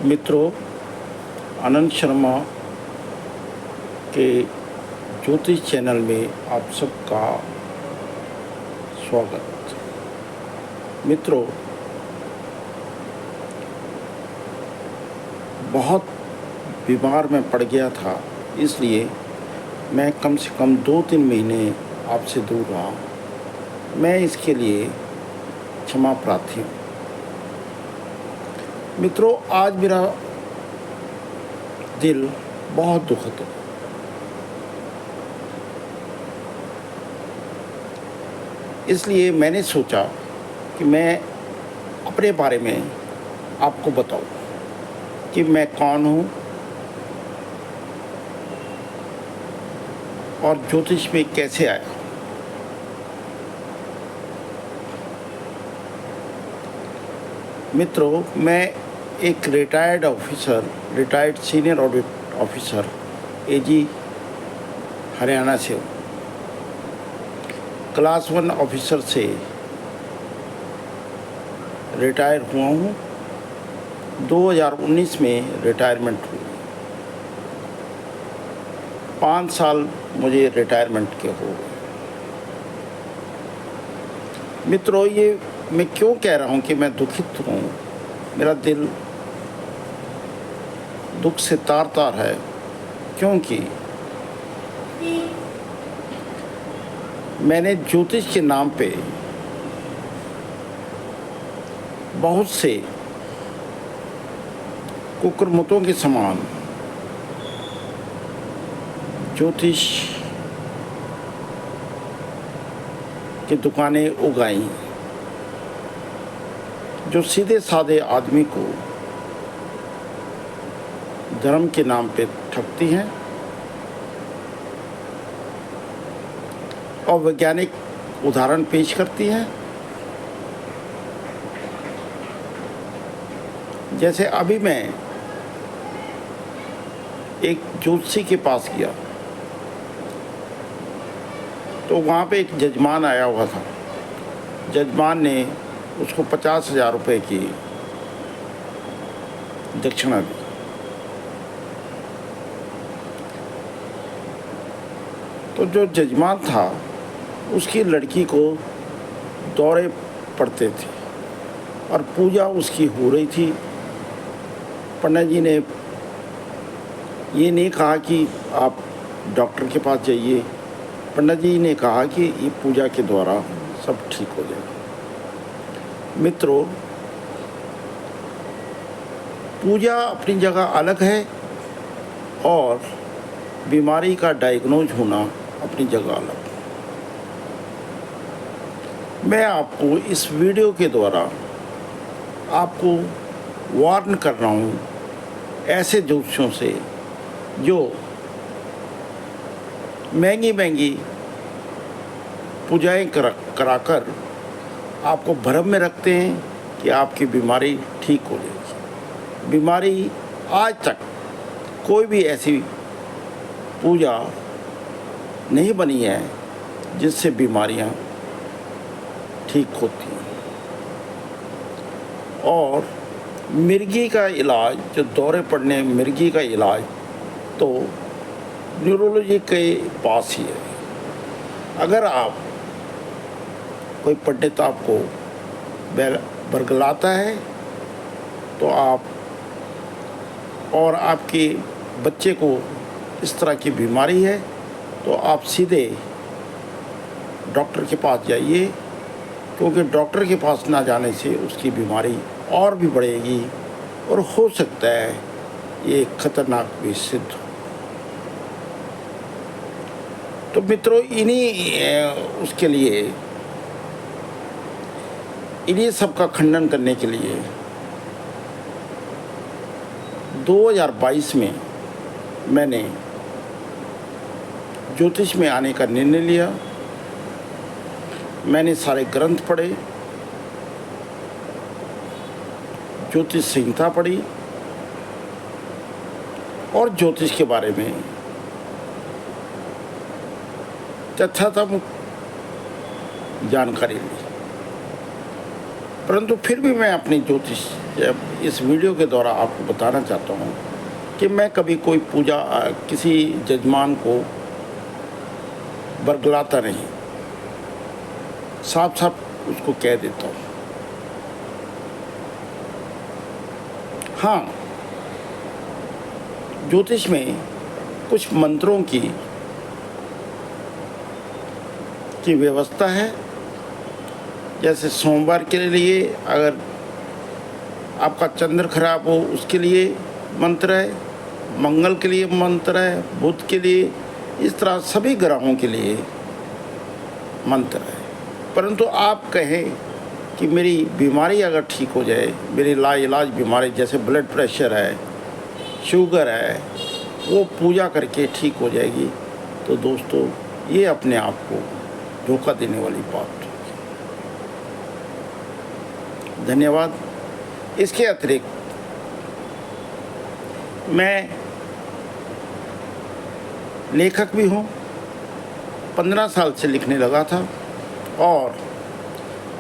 मित्रों, आनंद शर्मा के ज्योतिष चैनल में आप सबका स्वागत। मित्रों, बहुत बीमार मैं पड़ गया था, इसलिए मैं कम से कम 2-3 महीने आपसे दूर रहा। मैं इसके लिए क्षमा प्रार्थी हूँ। मित्रों, आज मेरा दिल बहुत दुखद है। इसलिए मैंने सोचा कि मैं अपने बारे में आपको बताऊं कि मैं कौन हूं और ज्योतिष में कैसे आया। मित्रों, मैं एक रिटायर्ड सीनियर ऑडिट ऑफिसर एजी हरियाणा से हूँ। क्लास 1 ऑफिसर से रिटायर हुआ हूँ। 2019 में रिटायरमेंट हुई। 5 साल मुझे रिटायरमेंट के हो गए। मित्रों, ये मैं क्यों कह रहा हूँ कि मैं दुखित हूँ, मेरा दिल दुख से तार-तार है, क्योंकि मैंने ज्योतिष के नाम पे बहुत से कुकर्मुतों के समान ज्योतिष की दुकानें उगाई, जो सीधे साधे आदमी को धर्म के नाम पे ठगती हैं और वैज्ञानिक उदाहरण पेश करती हैं। जैसे अभी मैं एक ज्योतिषी के पास गया तो वहाँ पे एक जजमान आया हुआ था। जजमान ने उसको 50,000 रुपये की दक्षिणा दी। तो जो जजमान था, उसकी लड़की को दौरे पड़ते थे और पूजा उसकी हो रही थी। पंडित जी ने ये नहीं कहा कि आप डॉक्टर के पास जाइए। पंडित जी ने कहा कि ये पूजा के द्वारा सब ठीक हो जाएगा। मित्रों, पूजा अपनी जगह अलग है और बीमारी का डायग्नोज होना अपनी जगह अलग है। मैं आपको इस वीडियो के द्वारा आपको वार्न कर रहा हूँ ऐसे ज्योतिषियों से जो महंगी पूजाएं कराकर आपको भ्रम में रखते हैं कि आपकी बीमारी ठीक हो जाएगी। बीमारी आज तक कोई भी ऐसी पूजा नहीं बनी है जिससे बीमारियां ठीक होती हैं। और मिर्गी का इलाज, जो दौरे पड़ने मिर्गी का इलाज, तो न्यूरोलॉजी के पास ही है। अगर आप कोई पंडित आपको बरगलाता है तो आप और आपके बच्चे को इस तरह की बीमारी है तो आप सीधे डॉक्टर के पास जाइए, क्योंकि डॉक्टर के पास ना जाने से उसकी बीमारी और भी बढ़ेगी और हो सकता है ये खतरनाक भी सिद्ध हो। तो मित्रों, इन्हीं सब का खंडन करने के लिए 2022 में मैंने ज्योतिष में आने का निर्णय लिया। मैंने सारे ग्रंथ पढ़े, ज्योतिष संहिता पढ़ी और ज्योतिष के बारे में तथ्यात्मक जानकारी ली। परंतु फिर भी मैं अपनी ज्योतिष इस वीडियो के द्वारा आपको बताना चाहता हूँ कि मैं कभी कोई पूजा किसी जजमान को बरगलाता नहीं, साफ साफ उसको कह देता हूँ। हाँ, ज्योतिष में कुछ मंत्रों की व्यवस्था है। जैसे सोमवार के लिए अगर आपका चंद्र खराब हो उसके लिए मंत्र है, मंगल के लिए मंत्र है, बुध के लिए, इस तरह सभी ग्रहों के लिए मंत्र है। परंतु आप कहें कि मेरी बीमारी अगर ठीक हो जाए, मेरी लाइलाज बीमारी जैसे ब्लड प्रेशर है, शुगर है, वो पूजा करके ठीक हो जाएगी, तो दोस्तों ये अपने आप को धोखा देने वाली बात है। धन्यवाद। इसके अतिरिक्त मैं लेखक भी हूँ, 15 साल से लिखने लगा था और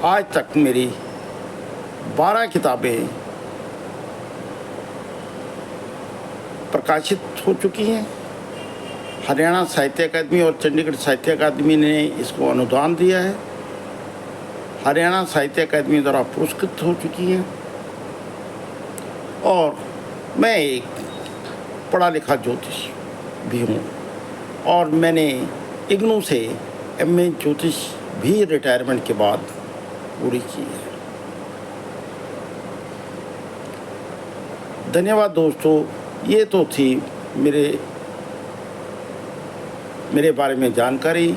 आज तक मेरी 12 किताबें प्रकाशित हो चुकी हैं। हरियाणा साहित्य अकादमी और चंडीगढ़ साहित्य अकादमी ने इसको अनुदान दिया है। हरियाणा साहित्य अकादमी द्वारा पुरस्कृत हो चुकी हैं और मैं एक पढ़ा लिखा ज्योतिष भी हूँ और मैंने इग्नू से एमए ज्योतिष भी रिटायरमेंट के बाद पूरी की है। धन्यवाद दोस्तों। ये तो थी मेरे बारे में जानकारी।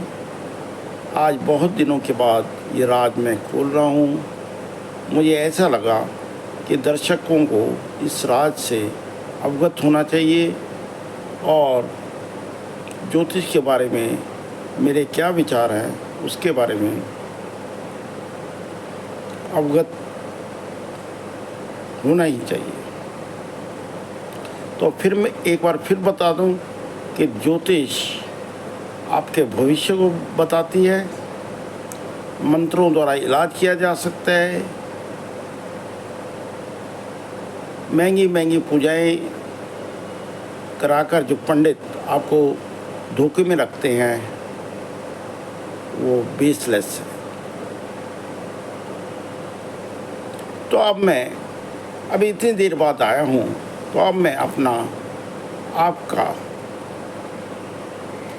आज बहुत दिनों के बाद ये राज मैं खोल रहा हूँ। मुझे ऐसा लगा कि दर्शकों को इस राज से अवगत होना चाहिए और ज्योतिष के बारे में मेरे क्या विचार हैं उसके बारे में अवगत होना ही चाहिए। तो फिर मैं एक बार फिर बता दूं कि ज्योतिष आपके भविष्य को बताती है। मंत्रों द्वारा इलाज किया जा सकता है। महंगी महंगी पूजाएं कराकर जो पंडित आपको धोखे में रखते हैं वो बेसलेस है। तो अब मैं अभी इतनी देर बाद आया हूँ, तो अब मैं अपना आपका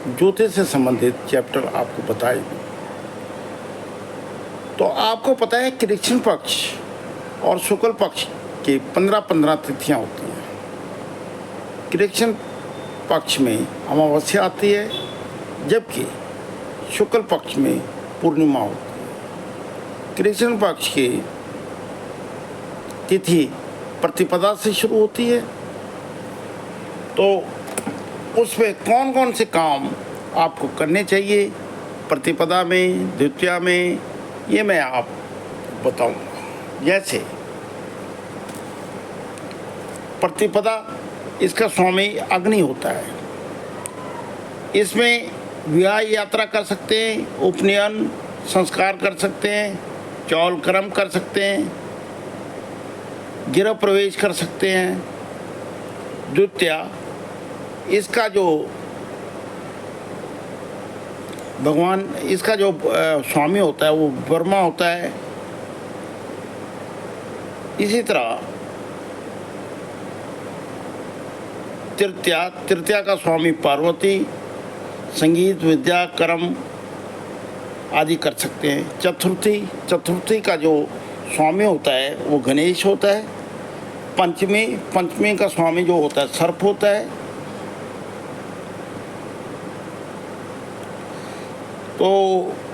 ज्योतिष से संबंधित चैप्टर आपको बताई दूँ। तो आपको पता है कृष्ण पक्ष और शुक्ल पक्ष की 15-15 तिथियाँ होती हैं। कृष्ण पक्ष में अमावस्या आती है जबकि शुक्ल पक्ष में पूर्णिमा होती है। कृष्ण पक्ष की तिथि प्रतिपदा से शुरू होती है। तो उसमें कौन कौन से काम आपको करने चाहिए प्रतिपदा में, द्वितीया में, ये मैं आप बताऊंगा। जैसे प्रतिपदा, इसका स्वामी अग्नि होता है। इसमें विवाह यात्रा कर सकते हैं, उपनयन संस्कार कर सकते हैं, चौल कर्म कर सकते हैं, गृह प्रवेश कर सकते हैं। द्वितीया, इसका जो भगवान, इसका जो स्वामी होता है वो ब्रह्मा होता है। इसी तरह तृतीया का स्वामी पार्वती, संगीत, विद्या, कर्म आदि कर सकते हैं। चतुर्थी का जो स्वामी होता है वो गणेश होता है। पंचमी का स्वामी जो होता है सर्प होता है। तो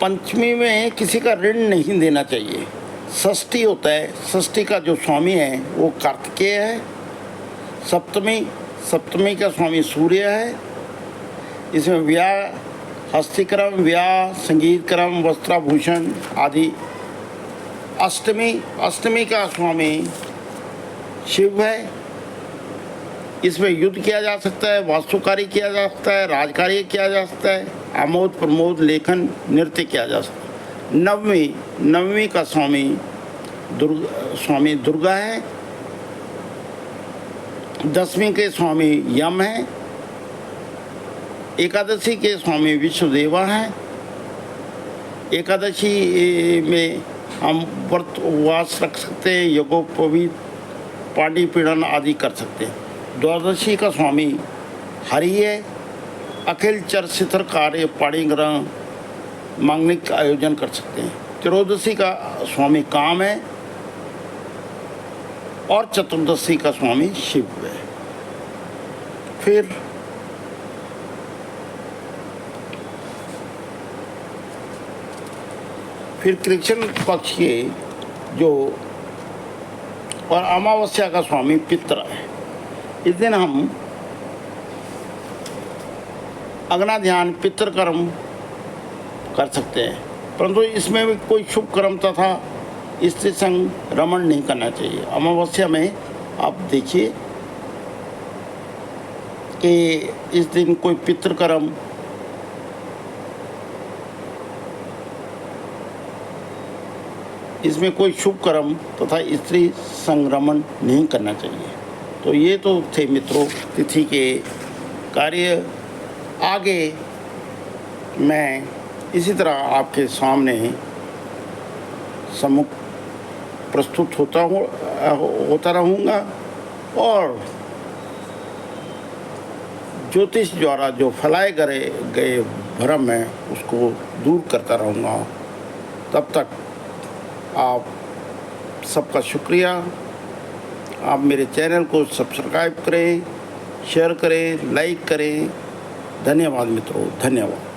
पंचमी में किसी का ऋण नहीं देना चाहिए। षष्ठी होता है, षष्ठी का जो स्वामी है वो कार्तिकेय है। सप्तमी का स्वामी सूर्य है। इसमें विवाह, हस्तिक्रम, विवाह, संगीत क्रम, वस्त्राभूषण आदि। अष्टमी का स्वामी शिव है। इसमें युद्ध किया जा सकता है, वास्तुकारी किया जा सकता है, राजकार्य किया जा सकता है, आमोद प्रमोद, लेखन, नृत्य किया जा सकता है। नवमी का स्वामी स्वामी दुर्गा है, दशमी के स्वामी यम हैं, एकादशी के स्वामी विश्वदेवा हैं। एकादशी में हम व्रत उपवास रख सकते हैं, यज्ञोपवीत, पानी पीड़न आदि कर सकते हैं। द्वादशी का स्वामी हरि है, अखिल चरशिखर कार्य पाणिग्रह मांगलिक आयोजन कर सकते हैं। त्रयोदशी का स्वामी काम है और चतुर्दशी का स्वामी शिव है। फिर कृष्ण पक्ष के जो और अमावस्या का स्वामी पितर है। इस दिन हम अग्नि ध्यान पितृकर्म कर सकते हैं, परंतु इसमें भी कोई शुभ कर्म तथा स्त्री संग रमण नहीं करना चाहिए। अमावस्या में आप देखिए कि इस दिन कोई पितृकर्म इसमें कोई शुभ कर्म तथा स्त्री संक्रमण नहीं करना चाहिए। तो ये तो थे मित्रों तिथि के कार्य। आगे मैं इसी तरह आपके सामने सम्मुख प्रस्तुत होता रहूँगा और ज्योतिष द्वारा जो फैलाए गए भ्रम है उसको दूर करता रहूँगा। तब तक आप सबका शुक्रिया। आप मेरे चैनल को सब्सक्राइब करें, शेयर करें, लाइक करें। धन्यवाद मित्रों, धन्यवाद।